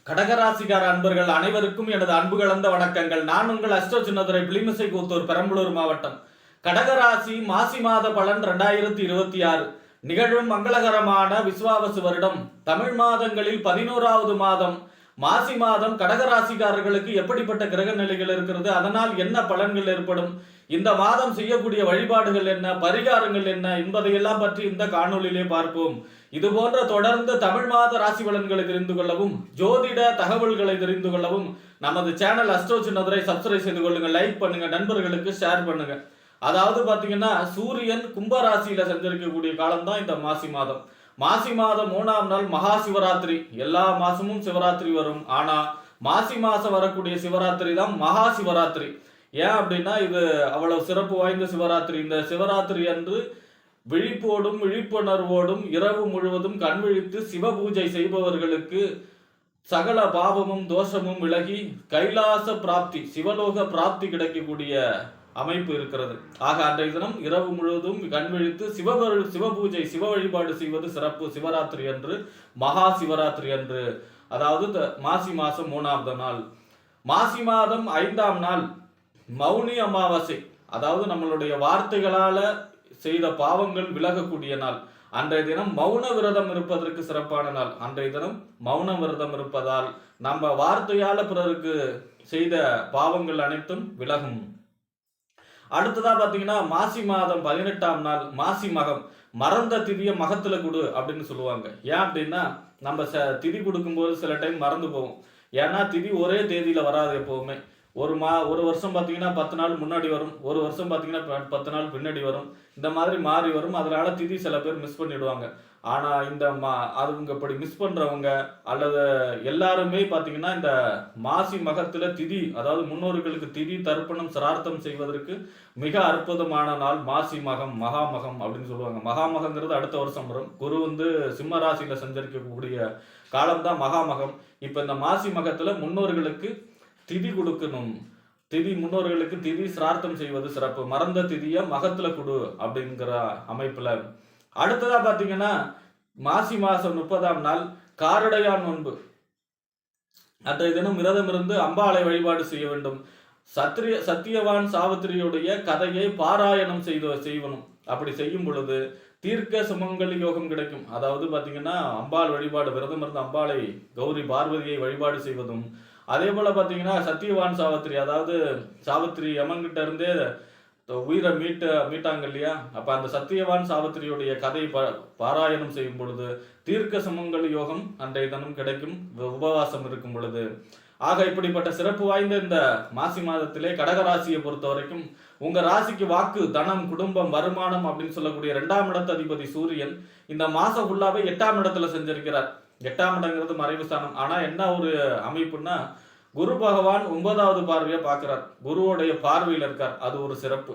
கடகராசிகார அன்பர்கள் அனைவருக்கும் எனது அன்பு கலந்த வணக்கங்கள். நான் உங்கள் அஸ்ட்ரோ சின்னதுரை பிளிமிசை கூத்தூர் பெரம்பலூர் மாவட்டம். கடகராசி மாசி மாத பலன் 2026 நிகழும் மங்களகரமான விஸ்வாவசு வருடம் தமிழ் மாதங்களில் 11வது மாதம் மாசி மாதம் கடகராசிக்காரர்களுக்கு எப்படிப்பட்ட கிரக நிலைகள் இருக்கிறது, அதனால் என்ன பலன்கள் ஏற்படும், இந்த மாதம் செய்யக்கூடிய வழிபாடுகள் என்ன, பரிகாரங்கள் என்ன என்பதையெல்லாம் பற்றி இந்த காணொலியிலே பார்ப்போம். இது போன்ற தொடர்ந்து தமிழ் மாத ராசி பலன்களை தெரிந்து கொள்ளவும் ஜோதிட தகவல்களை தெரிந்து கொள்ளவும் நமது சேனல் அஸ்ட்ரோ சின்னதுரை சப்ஸ்கிரைப் செய்து கொள்ளுங்க, லைக் பண்ணுங்க, நண்பர்களுக்கு ஷேர் பண்ணுங்க. அதாவது பாத்தீங்கன்னா சூரியன் கும்பராசியில சஞ்சரிக்கக்கூடிய காலம் தான் இந்த மாசி மாதம். மாசி மாதம் 3ஆம் நாள் மகா சிவராத்திரி. எல்லா மாசமும் சிவராத்திரி வரும், ஆனா மாசி மாசம் வரக்கூடிய சிவராத்திரி தான் மகா சிவராத்திரி. ஏன் அப்படின்னா இது அவ்வளவு சிறப்பு வாய்ந்த சிவராத்திரி. இந்த சிவராத்திரி அன்று விழிப்போடும் விழிப்புணர்வோடும் இரவு முழுவதும் கண் விழித்து சிவ பூஜை செய்பவர்களுக்கு சகல பாவமும் தோஷமும் விலகி கைலாச பிராப்தி, சிவலோக பிராப்தி கிடைக்கக்கூடிய அமைப்பு இருக்கிறது. ஆக அன்றைய தினம் இரவு முழுவதும் கண் விழித்து சிவ பூஜை சிவ வழிபாடு செய்வது சிறப்பு. சிவராத்திரி அன்று மகா சிவராத்திரி அன்று, அதாவது மாசி மாசம் 3ஆவது நாள். மாசி மாதம் 5ஆம் நாள் மௌனி அமாவாசை, அதாவது நம்மளுடைய வார்த்தைகளால செய்த பாவங்கள் விலகக்கூடிய நாள். அன்றைய தினம் மௌன விரதம் இருப்பதற்கு சிறப்பான நாள். அன்றைய தினம் மௌன விரதம் இருப்பதால் நம்ம வார்த்தையால பிறருக்கு செய்த பாவங்கள் அனைத்தும் விலகும். அடுத்ததா பாத்தீங்கன்னா மாசி மாதம் 18ஆம் நாள் மாசி மகம். மறந்த திதிய மகத்துல கொடு அப்படின்னு சொல்லுவாங்க. ஏன் அப்படின்னா நம்ம திதி கொடுக்கும்போது சில டைம் மறந்து போவோம். ஏன்னா திதி ஒரே தேதியில வராது எப்பவுமே. ஒரு வருஷம் பார்த்தீங்கன்னா 10 நாள் முன்னாடி வரும், ஒரு வருஷம் பார்த்தீங்கன்னா 10 நாள் பின்னாடி வரும். இந்த மாதிரி மாறி வரும். அதனால திதி சில பேர் மிஸ் பண்ணிடுவாங்க. ஆனா இந்த அதுங்க இப்படி மிஸ் பண்றவங்க அல்லது எல்லாருமே பார்த்தீங்கன்னா இந்த மாசி மகத்துல திதி, அதாவது முன்னோர்களுக்கு திதி தர்ப்பணம் சிரார்த்தம் செய்வதற்கு மிக அற்புதமான நாள் மாசி மகம், மகாமகம் அப்படின்னு சொல்லுவாங்க. மகாமகங்கிறது அடுத்த வருஷம் வரும். குரு சிம்ம ராசியில சஞ்சரிக்கக்கூடிய காலம்தான் மகாமகம். இப்ப இந்த மாசி மகத்துல முன்னோர்களுக்கு திதி கொடுக்கணும். முன்னோர்களுக்கு திதி சிரார்த்தம் செய்வது சிறப்பு. மறந்த திதிய மகத்துல கொடு அப்படிங்கிற அமைப்புல. அடுத்ததா பாத்தீங்கன்னா மாசி மாசம் 30ஆம் நாள் காரடையான் நோன்பு. அன்றைய தினம் விரதம் இருந்து அம்பாளை வழிபாடு செய்ய வேண்டும். சத்தியவான் சாவித்திரியுடைய கதையை பாராயணம் செய்யணும். அப்படி செய்யும் பொழுது தீர்க்க சுமங்கலி யோகம் கிடைக்கும். அதாவது பாத்தீங்கன்னா அம்பாள் வழிபாடு, விரதம் இருந்து அம்பாளை கௌரி பார்வதியை வழிபாடு செய்வதும், அதே போல பாத்தீங்கன்னா சத்தியவான் சாவித்திரி, அதாவது சாவித்திரி யமன்கிட்ட இருந்தே உயிரை மீட்டாங்க இல்லையா, அப்ப அந்த சத்தியவான் சாவித்திரியுடைய கதை பாராயணம் செய்யும் பொழுது தீர்க்க சுமங்கலி யோகம் அன்றைய தினம் கிடைக்கும், உபவாசம் இருக்கும் பொழுது. ஆக இப்படிப்பட்ட சிறப்பு வாய்ந்த இந்த மாசி மாதத்திலே கடகராசியை பொறுத்த வரைக்கும் உங்க ராசிக்கு வாக்கு, தனம், குடும்பம், வருமானம் அப்படின்னு சொல்லக்கூடிய 2ஆம் இடத்து அதிபதி சூரியன் இந்த மாசம் ஃபுல்லாவே 8ஆம் இடத்துல செஞ்சிருக்கிறார். 8ஆம் இடங்கிறது மறைவு ஸ்தானம். ஆனா என்ன ஒரு அமைப்புன்னா குரு பகவான் 9வது பார்வையை பார்க்கிறார், குருவோடைய பார்வையில் இருக்கார். அது ஒரு சிறப்பு.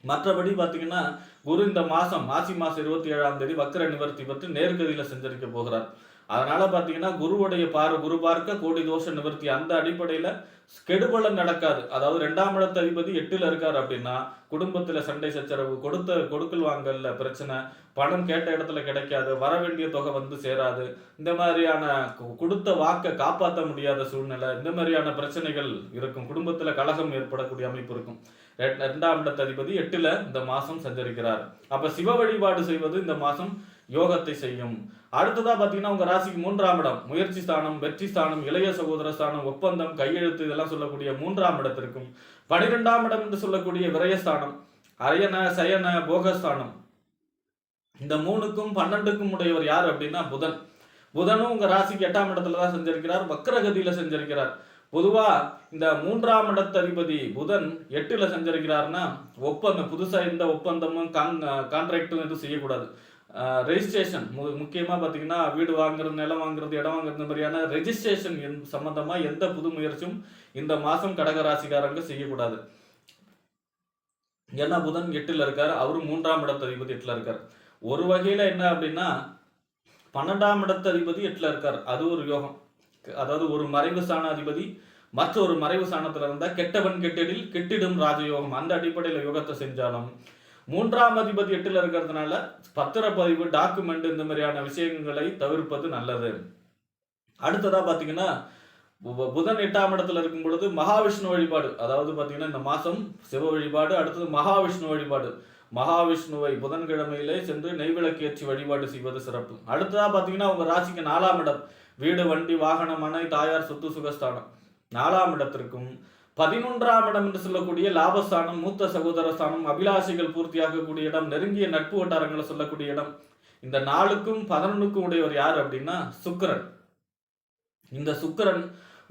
மற்றபடி பாத்தீங்கன்னா குரு இந்த மாசி மாசம் 27ஆம் தேதி வக்ர நிவர்த்தி பெற்று நேர்கதியில செஞ்சிருக்க போகிறார். அதனால பாத்தீங்கன்னா குருவுடைய குரு பார்க்க கோடி தோஷ நிவர்த்தி. அந்த அடிப்படையில கெடுபலன் நடக்காது. அதாவது 2ஆம் இடத்து அதிபதி 8ல இருக்காரு அப்படின்னா குடும்பத்துல சண்டை சச்சரவு, கொடுக்கல் வாங்கல்ல பிரச்சனை, பணம் கேட்ட இடத்துல கிடைக்காது, வர வேண்டிய தொகை சேராது, இந்த மாதிரியான கொடுத்த வாக்கை காப்பாற்ற முடியாத சூழ்நிலை, இந்த மாதிரியான பிரச்சனைகள் இருக்கும். குடும்பத்துல கலகம் ஏற்படக்கூடிய அமைப்பு இருக்கும். 2ஆம் இடத்து அதிபதி 8ல இந்த மாசம் சஞ்சரிக்கிறார். அப்ப சிவ வழிபாடு செய்வது இந்த மாசம் யோகத்தை செய்யும். அடுத்ததா பாத்தீங்கன்னா உங்க ராசிக்கு 3ஆம் இடம் முயற்சி ஸ்தானம், வெற்றி ஸ்தானம், இளைய சகோதர ஸ்தானம், ஒப்பந்தம், கையெழுத்து இதெல்லாம் சொல்லக்கூடிய 3ஆம் இடத்திற்கும் 12ஆம் இடம் என்று சொல்லக்கூடிய விரயஸ்தானம், அயன சயன போகஸ்தானம், இந்த 3க்கும் 12க்கும் உடையவர் யார் அப்படின்னா புதனும் உங்க ராசிக்கு 8ஆம் இடத்துல தான் செஞ்சிருக்கிறார், வக்ரகதியில செஞ்சிருக்கிறார். பொதுவா இந்த 3ஆம் இடத்து அதிபதி புதன் 8ல செஞ்சிருக்கிறாருன்னா ஒப்பந்தம், புதுசா எந்த ஒப்பந்தமும் கான்ட்ராக்டும் எதுவும் செய்யக்கூடாது. ரெஜிஸ்ட்ரேஷன் முக்கியமா பாத்தீங்கன்னா வீடு வாங்குறது, நிலம் வாங்குறது, இடம் வாங்குறது, இந்த மாதிரியான ரெஜிஸ்ட்ரேஷன் சம்பந்தமா எந்த புது முயற்சியும் இந்த மாசம் கடகராசிக்காரங்க செய்யக்கூடாது. ஏன்னா புதன் 8ல இருக்காரு, அவரு 3ஆம் இடத்து அதிபதி 8ல இருக்காரு. ஒரு வகையில என்ன அப்படின்னா 12ஆம் இடத்து அதிபதி 8ல இருக்காரு, அது ஒரு யோகம். அதாவது ஒரு மறைவு ஸ்தான அதிபதி மற்றொரு மறைவு ஸ்தானத்துல இருந்தா கெட்டவன் கெட்டிடில் கெட்டிடும் ராஜயோகம். அந்த அடிப்படையில யோகத்தை செஞ்சாலும் 3ஆம் அதிபதி 8ல இருக்கிறதுனால பத்திரப்பதிவு, டாக்குமெண்ட் இந்த மாதிரியான விஷயங்களை தவிர்ப்பது நல்லது. அடுத்ததா பாத்தீங்கன்னா புதன் 8ஆம் இடத்துல இருக்கும் பொழுது மகாவிஷ்ணு வழிபாடு, அதாவது பாத்தீங்கன்னா இந்த மாசம் சிவ வழிபாடு, அடுத்தது மகாவிஷ்ணு வழிபாடு. மகாவிஷ்ணுவை புதன்கிழமையிலே சென்று நெய்விளக்கு ஏற்றி வழிபாடு செய்வது சிறப்பு. அடுத்ததா பாத்தீங்கன்னா உங்க ராசிக்கு 4ஆம் இடம், வீடு வண்டி வாகனம் மனை தாயார் சொத்து சுகஸ்தானம். 4ஆம் இடத்திற்கும் 11ஆம் இடம் என்று சொல்லக்கூடிய லாபஸ்தானம், மூத்த சகோதர ஸ்தானம், அபிலாஷைகள் பூர்த்தியாகக்கூடிய இடம், நெருங்கிய நட்பு வட்டாரங்களை சொல்லக்கூடிய இடம். இந்த 4க்கும் 11க்கும் உடையவர் யார் அப்படின்னா சுக்கிரன். இந்த சுக்கிரன்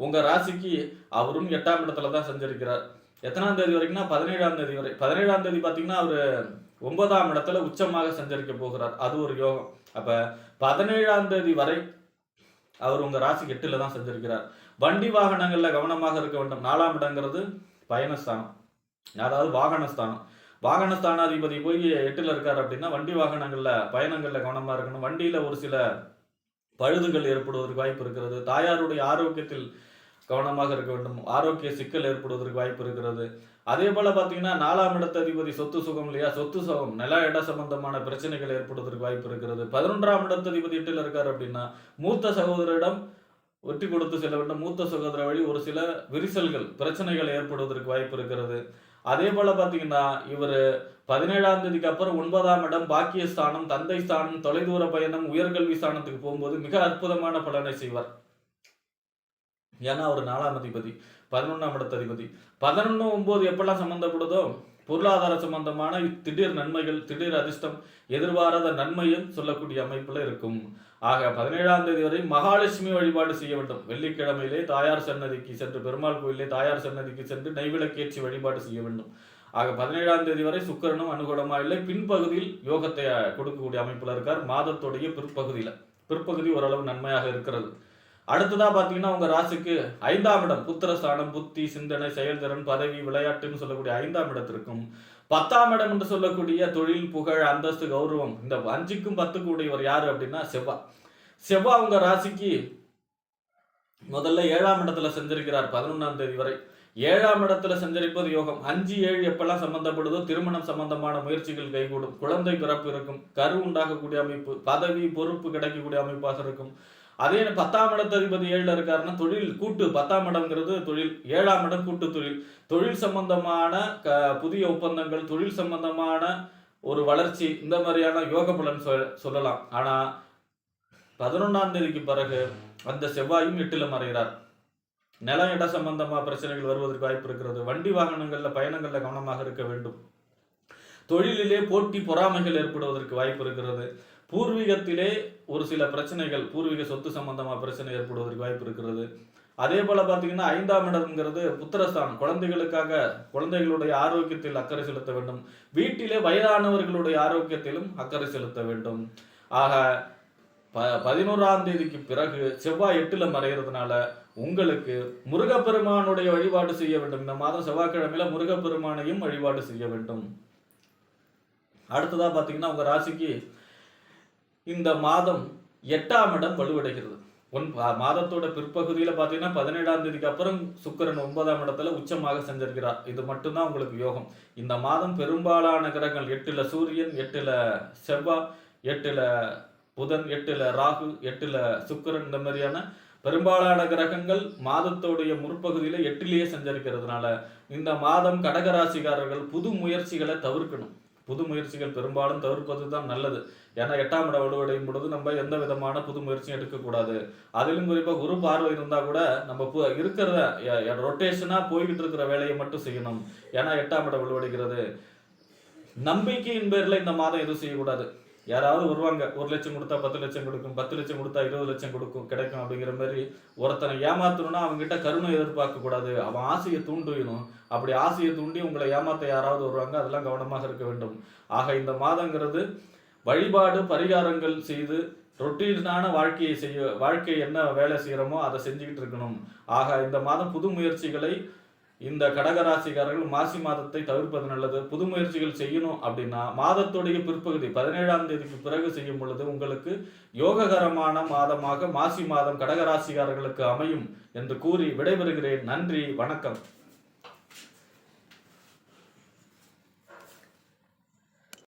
உங்க ராசிக்கு அவரும் 8ஆம் இடத்துல தான் சஞ்சரிக்கிறார். எத்தனாம் தேதி வரைக்கும்னா 17ஆம் தேதி வரை. 17ஆம் தேதி பாத்தீங்கன்னா அவரு 9ஆம் இடத்துல உச்சமாக சஞ்சரிக்க போகிறார். அது ஒரு யோகம். அப்ப 17ஆம் தேதி வரை அவர் உங்க ராசிக்கு 8ல தான் சஞ்சரிக்கிறார். வண்டி வாகனங்கள்ல கவனமாக இருக்க வேண்டும். 4ஆம் இடங்கிறது பயணஸ்தானம், அதாவது வாகனஸ்தானம். வாகனஸ்தானாதிபதி போய் 8ல இருக்காரு அப்படின்னா வண்டி வாகனங்கள்ல பயணங்கள்ல கவனமா இருக்கணும். வண்டியில ஒரு சில பழுதுகள் ஏற்படுவதற்கு வாய்ப்பு இருக்கிறது. தாயாருடைய ஆரோக்கியத்தில் கவனமாக இருக்க வேண்டும். ஆரோக்கிய சிக்கல் ஏற்படுவதற்கு வாய்ப்பு இருக்கிறது. அதே போல பாத்தீங்கன்னா 4ஆம் இடத்த அதிபதி சொத்து சுகம் இல்லையா, சொத்து சுகம் நில இட சம்பந்தமான பிரச்சனைகள் ஏற்படுவதற்கு வாய்ப்பு இருக்கிறது. 11ஆம் இடத்த அதிபதி 8ல இருக்காரு அப்படின்னா மூத்த சகோதரிடம் ஒட்டி கொடுத்து செல்ல வேண்டும். மூத்த சகோதர வழி ஒரு சில விரிசல்கள் பிரச்சனைகள் ஏற்படுவதற்கு வாய்ப்பு இருக்கிறது. அதே போல பாத்தீங்கன்னா இவர் 17ஆம் தேதிக்கு அப்புறம் 9ஆம் இடம் பாக்கியஸ்தானம், தந்தை ஸ்தானம், தொலைதூர பயணம், உயர்கல்வி ஸ்தானத்துக்கு போகும்போது மிக அற்புதமான பலனை செய்வார். ஏன்னா அவர் 4ஆம் அதிபதி, 11ஆம் இடத்த அதிபதி. 11-9 எப்பெல்லாம் சம்பந்தப்படுதோ பொருளாதார சம்பந்தமான திடீர் நன்மைகள், திடீர் அதிர்ஷ்டம், எதிர்பாராத நன்மையும் சொல்லக்கூடிய அமைப்புல இருக்கும். ஆக 17ஆம் தேதி வரை மகாலட்சுமி வழிபாடு செய்ய வேண்டும். வெள்ளிக்கிழமையிலே தாயார் சன்னதிக்கு சென்று, பெருமாள் கோயிலே தாயார் சன்னதிக்கு சென்று நெய்விளக்கேற்றி வழிபாடு செய்ய வேண்டும். ஆக 17ஆம் தேதி வரை சுக்கிரனும் அனுகூலமா இல்லை. பின்பகுதியில் யோகத்தை கொடுக்கக்கூடிய அமைப்புல இருக்கார். மாதத்துடைய பிற்பகுதி ஓரளவு நன்மையாக இருக்கிறது. அடுத்ததா பாத்தீங்கன்னா உங்க ராசிக்கு 5ஆம் இடம் புத்திரஸ்தானம், புத்தி, சிந்தனை, செயல்திறன், பதவி, விளையாட்டுன்னு சொல்லக்கூடிய 5ஆம் இடத்திற்கும் 10ஆம் இடம் என்று சொல்லக்கூடிய தொழில், புகழ், அந்தஸ்து, கௌரவம், இந்த 5க்கும் 10க்கும் உடையவர் யாரு அப்படின்னா செவ்வாய் உங்க ராசிக்கு முதல்ல 7ஆம் இடத்துல சஞ்சரிக்கிறார் 11ஆம் தேதி வரை. 7ஆம் இடத்துல சஞ்சரிப்பது யோகம். 5-7 எப்பெல்லாம் சம்பந்தப்படுதோ திருமணம் சம்பந்தமான முயற்சிகள் கைகூடும். குழந்தை பிறப்பு இருக்கும். கரு உண்டாகக்கூடிய அமைப்பு, பதவி பொறுப்பு கிடைக்கக்கூடிய அமைப்பாக இருக்கும். அதே 10ஆம் இடத்த அதிபதி 7ல இருக்காருன்னா தொழில் கூட்டு. 10ஆம் இடம்ங்கிறது தொழில், 7ஆம் இடம் கூட்டு தொழில். தொழில் சம்பந்தமான புதிய ஒப்பந்தங்கள், தொழில் சம்பந்தமான ஒரு வளர்ச்சி, இந்த மாதிரியான யோக பலன் சொல்லலாம். ஆனா 11ஆம் தேதிக்கு பிறகு அந்த செவ்வாயும் 8ல மறைகிறார். நில இட சம்பந்தமா பிரச்சனைகள் வருவதற்கு வாய்ப்பு இருக்கிறது. வண்டி வாகனங்கள்ல பயணங்கள்ல கவனமாக இருக்க வேண்டும். தொழிலிலே போட்டி பொறாமைகள் ஏற்படுவதற்கு வாய்ப்பு இருக்கிறது. பூர்வீகத்திலே ஒரு சில பிரச்சனைகள், பூர்வீக சொத்து சம்பந்தமா பிரச்சனை ஏற்படுவதற்கு வாய்ப்பு இருக்கிறது. அதே போல பாத்தீங்கன்னா 5ஆம் இடம்ங்கிறது புத்திரஸ்தானம். குழந்தைகளுடைய ஆரோக்கியத்தில் அக்கறை செலுத்த வேண்டும். வீட்டிலே வயதானவர்களுடைய ஆரோக்கியத்திலும் அக்கறை செலுத்த வேண்டும். ஆக 11ஆம் தேதிக்கு பிறகு செவ்வாய் 8ல மறைகிறதுனால உங்களுக்கு முருகப்பெருமானுடைய வழிபாடு செய்ய வேண்டும். இந்த மாதம் செவ்வாய்க்கிழமையில முருகப்பெருமானையும் வழிபாடு செய்ய வேண்டும். அடுத்ததா பாத்தீங்கன்னா உங்க ராசிக்கு இந்த மாதம் 8ஆம் இடம் வலுவடைகிறது. மாதத்தோட பிற்பகுதியில பாத்தீங்கன்னா 17ஆம் தேதிக்கு அப்புறம் சுக்கிரன் 9ஆம் இடத்துல உச்சமாக சஞ்சரிக்கிறார். இது மட்டும்தான் உங்களுக்கு யோகம். இந்த மாதம் பெரும்பாலான கிரகங்கள் 8ல சூரியன், 8ல செவ்வாய், 8ல புதன், 8ல ராகு, 8ல சுக்கிரன், இந்த மாதிரியான பெரும்பாலான கிரகங்கள் மாதத்தோடைய முற்பகுதியில 8லேயே சஞ்சரிக்கிறதுனால இந்த மாதம் கடகராசிக்காரர்கள் புது முயற்சிகளை தவிர்க்கணும். புது முயற்சிகள் பெரும்பாலும் தவிர்ப்பது தான் நல்லது. ஏன்னா 8ஆம் இடம் வலுவடையும் பொழுது நம்ம எந்த விதமான புது முயற்சியும் எடுக்கக்கூடாது. அதிலும் குறிப்பாக குரு பார்வை இருந்தா கூட நம்ம இருக்கிற ரொட்டேஷனா போய்கிட்டு இருக்கிற வேலையை மட்டும் செய்யணும். ஏன்னா 8ஆம் இடம் வலுவடைகிறது. நம்பிக்கையின் பேர்ல இந்த மாதம் எதுவும் செய்யக்கூடாது. யாராவது வருவாங்க, 1 லட்சம் கொடுத்தா 10 லட்சம் கொடுக்கும், 10 லட்சம் கொடுத்தா 20 லட்சம் கிடைக்கும் அப்படிங்கிற மாதிரி ஒருத்தனை ஏமாத்தணும்னா அவங்க கிட்ட கருணை எதிர்பார்க்க கூடாது. அவன் ஆசையை தூண்டணும். அப்படி ஆசையை தூண்டி உங்களை ஏமாத்த யாராவது வருவாங்க. அதெல்லாம் கவனமாக இருக்க வேண்டும். ஆக இந்த மாதங்கிறது வழிபாடு பரிகாரங்கள் செய்து ரொட்டீனான வாழ்க்கை என்ன வேலை செய்யறோமோ அதை செஞ்சுக்கிட்டு இருக்கணும். ஆக இந்த மாதம் புது முயற்சிகளை இந்த கடகராசிக்காரர்கள் மாசி மாதத்தை தவிர்ப்பது நல்லது. புது முயற்சிகள் செய்யணும் அப்படின்னா மாதத்துடைய பிற்பகுதி 17ஆம் தேதிக்கு பிறகு செய்யும் பொழுது உங்களுக்கு யோககரமான மாதமாக மாசி மாதம் கடகராசிக்காரர்களுக்கு அமையும் என்று கூறி விடைபெறுகிறேன். நன்றி, வணக்கம்.